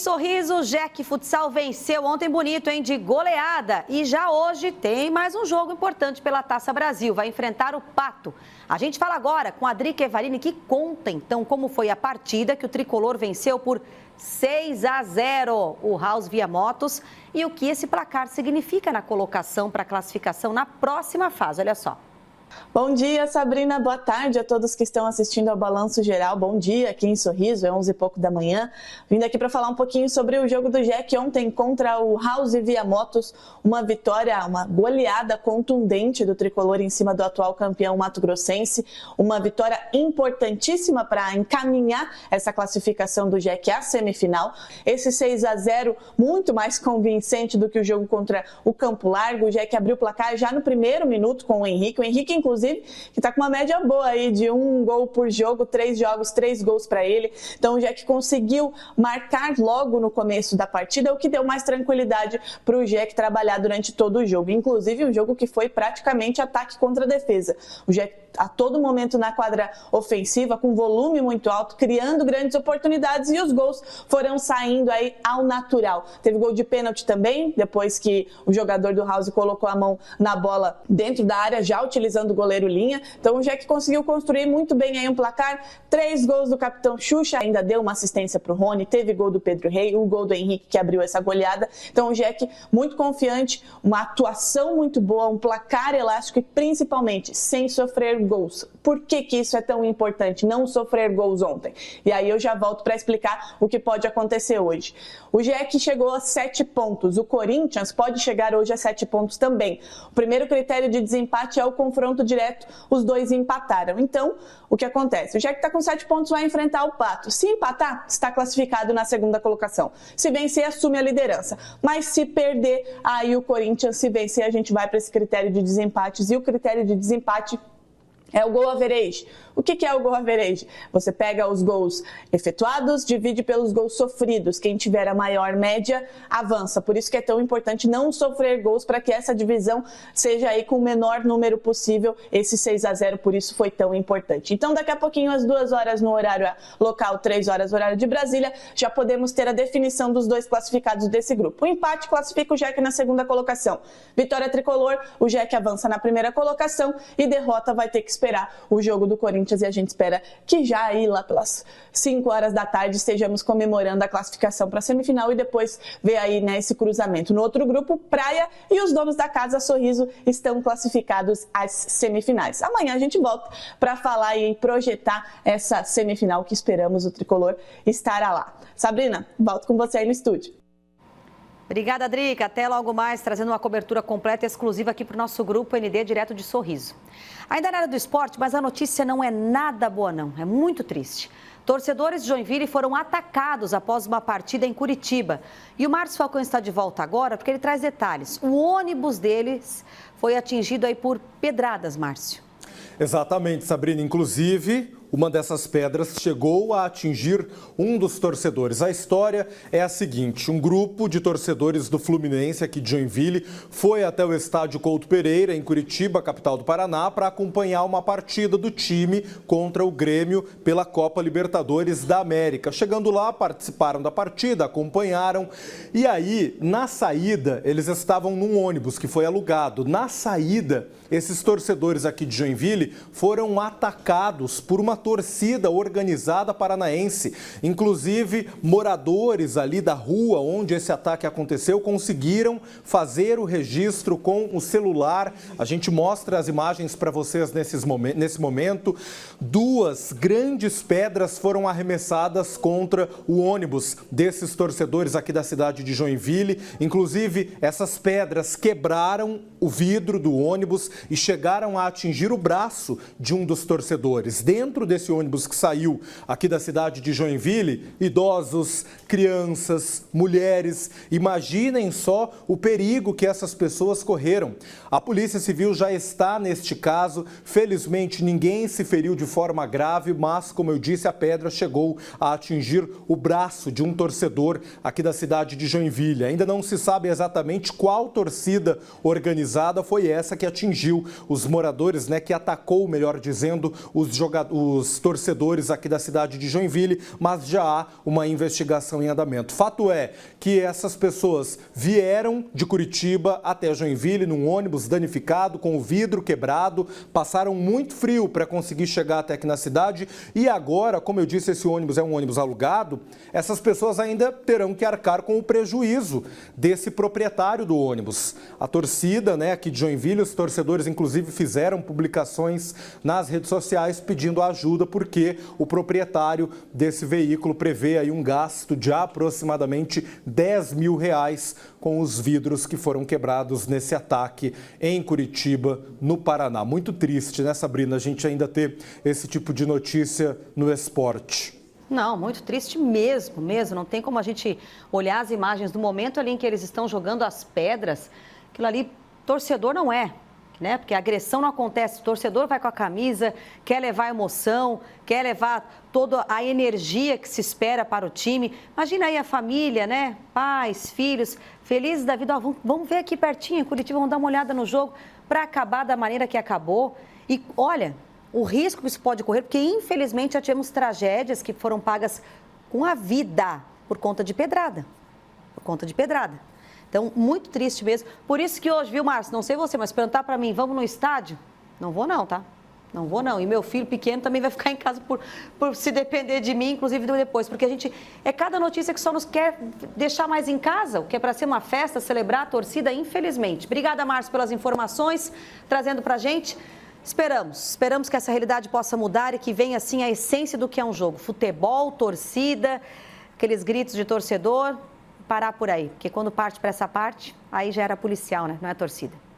Sorriso, o Jack Futsal venceu ontem bonito, hein? De goleada. E já hoje tem mais um jogo importante pela Taça Brasil. Vai enfrentar o Pato. A gente fala agora com a Drica Evarini, que conta então como foi a partida que o tricolor venceu por 6-0 o House Via Motos e o que esse placar significa na colocação para a classificação na próxima fase. Olha só. Bom dia, Sabrina. Boa tarde a todos que estão assistindo ao Balanço Geral. Bom dia aqui em Sorriso, é 11 e pouco da manhã. Vindo aqui para falar um pouquinho sobre o jogo do Jack ontem contra o House Via Motos. Uma vitória, uma goleada contundente do tricolor em cima do atual campeão mato-grossense. Uma vitória importantíssima para encaminhar essa classificação do Jack à semifinal. Esse 6-0 muito mais convincente do que o jogo contra o Campo Largo. O Jack abriu o placar já no primeiro minuto com o Henrique. O Henrique, inclusive, que está com uma média boa aí de 1 gol por jogo, 3 jogos, 3 gols para ele. Então o Jack conseguiu marcar logo no começo da partida, o que deu mais tranquilidade para o Jack trabalhar durante todo o jogo. Inclusive um jogo que foi praticamente ataque contra defesa. O Jack a todo momento na quadra ofensiva, com volume muito alto, criando grandes oportunidades e os gols foram saindo aí ao natural. Teve gol de pênalti também, depois que o jogador do House colocou a mão na bola dentro da área, já utilizando o goleiro Linha. Então o Jack conseguiu construir muito bem aí um placar. 3 gols do capitão Xuxa, ainda deu uma assistência para o Rony, teve gol do Pedro Rei, o gol do Henrique que abriu essa goleada. Então o Jack muito confiante, uma atuação muito boa, um placar elástico e principalmente sem sofrer gols. Por que isso é tão importante, não sofrer gols ontem? E aí eu já volto para explicar o que pode acontecer hoje. O Jack chegou a 7 pontos, o Corinthians pode chegar hoje a 7 pontos também. O primeiro critério de desempate é o confronto direto, os dois empataram. Então, o que acontece? O Jack está com 7 pontos, vai enfrentar o Pato. Se empatar, está classificado na segunda colocação. Se vencer, assume a liderança. Mas se perder, aí o Corinthians, se vencer, a gente vai para esse critério de desempates. E o critério de desempate é o goal average. O que é o goal average? Você pega os gols efetuados, divide pelos gols sofridos. Quem tiver a maior média, avança. Por isso que é tão importante não sofrer gols para que essa divisão seja aí com o menor número possível. Esse 6-0, por isso foi tão importante. Então, daqui a pouquinho, às 2 horas no horário local, 3 horas no horário de Brasília, já podemos ter a definição dos dois classificados desse grupo. O empate classifica o Jack na segunda colocação. Vitória tricolor, o Jack avança na primeira colocação e derrota vai ter que esperar o jogo do Corinthians e a gente espera que já aí lá pelas 5 horas da tarde estejamos comemorando a classificação para a semifinal e depois ver aí, né, esse cruzamento. No outro grupo, Praia e os donos da casa Sorriso estão classificados às semifinais. Amanhã a gente volta para falar e projetar essa semifinal que esperamos o tricolor estará lá. Sabrina, volto com você aí no estúdio. Obrigada, Drica. Até logo mais, trazendo uma cobertura completa e exclusiva aqui para o nosso grupo ND direto de Sorriso. Ainda na área do esporte, mas a notícia não é nada boa não, é muito triste. Torcedores de Joinville foram atacados após uma partida em Curitiba. E o Márcio Falcão está de volta agora porque ele traz detalhes. O ônibus deles foi atingido aí por pedradas, Márcio. Exatamente, Sabrina. Inclusive, uma dessas pedras chegou a atingir um dos torcedores. A história é a seguinte: um grupo de torcedores do Fluminense aqui de Joinville foi até o estádio Couto Pereira, em Curitiba, capital do Paraná, para acompanhar uma partida do time contra o Grêmio pela Copa Libertadores da América. Chegando lá, participaram da partida, acompanharam e aí, na saída, eles estavam num ônibus que foi alugado. Na saída, esses torcedores aqui de Joinville foram atacados por uma torcida organizada paranaense. Inclusive, moradores ali da rua onde esse ataque aconteceu conseguiram fazer o registro com o celular. A gente mostra as imagens para vocês nesse momento. 2 grandes pedras foram arremessadas contra o ônibus desses torcedores aqui da cidade de Joinville. Inclusive, essas pedras quebraram o vidro do ônibus e chegaram a atingir o braço de um dos torcedores. Dentro desse ônibus que saiu aqui da cidade de Joinville, idosos, crianças, mulheres, imaginem só o perigo que essas pessoas correram. A Polícia Civil já está neste caso, felizmente ninguém se feriu de forma grave, mas, como eu disse, a pedra chegou a atingir o braço de um torcedor aqui da cidade de Joinville. Ainda não se sabe exatamente qual torcida organizada foi essa que atingiu os moradores, né, que atacou, melhor dizendo, os dos torcedores aqui da cidade de Joinville, mas já há uma investigação em andamento. Fato é que essas pessoas vieram de Curitiba até Joinville num ônibus danificado, com o vidro quebrado, passaram muito frio para conseguir chegar até aqui na cidade e agora, como eu disse, esse ônibus é um ônibus alugado, essas pessoas ainda terão que arcar com o prejuízo desse proprietário do ônibus. A torcida, aqui de Joinville, os torcedores inclusive fizeram publicações nas redes sociais pedindo ajuda porque o proprietário desse veículo prevê aí um gasto de aproximadamente R$10 mil com os vidros que foram quebrados nesse ataque em Curitiba, no Paraná. Muito triste, né, Sabrina, a gente ainda ter esse tipo de notícia no esporte. Não, muito triste mesmo. Não tem como a gente olhar as imagens do momento ali em que eles estão jogando as pedras. Aquilo ali, torcedor não é, né? Porque a agressão não acontece. O torcedor vai com a camisa, quer levar emoção, quer levar toda a energia que se espera para o time. Imagina aí a família, né? Pais, filhos, felizes da vida. Ó, vamos ver aqui pertinho em Curitiba, vamos dar uma olhada no jogo para acabar da maneira que acabou. E olha, o risco que isso pode correr, porque infelizmente já tivemos tragédias que foram pagas com a vida por conta de pedrada. Então, muito triste mesmo. Por isso que hoje, viu, Márcio, não sei você, mas perguntar para mim, vamos no estádio? Não vou não, tá? Não vou não. E meu filho pequeno também vai ficar em casa por se depender de mim, inclusive depois. Porque a gente, é cada notícia que só nos quer deixar mais em casa, o que é para ser uma festa, celebrar a torcida, infelizmente. Obrigada, Márcio, pelas informações, trazendo pra gente. Esperamos que essa realidade possa mudar e que venha, assim, a essência do que é um jogo. Futebol, torcida, aqueles gritos de torcedor, parar por aí. Porque quando parte para essa parte, aí já era policial, né? Não é torcida.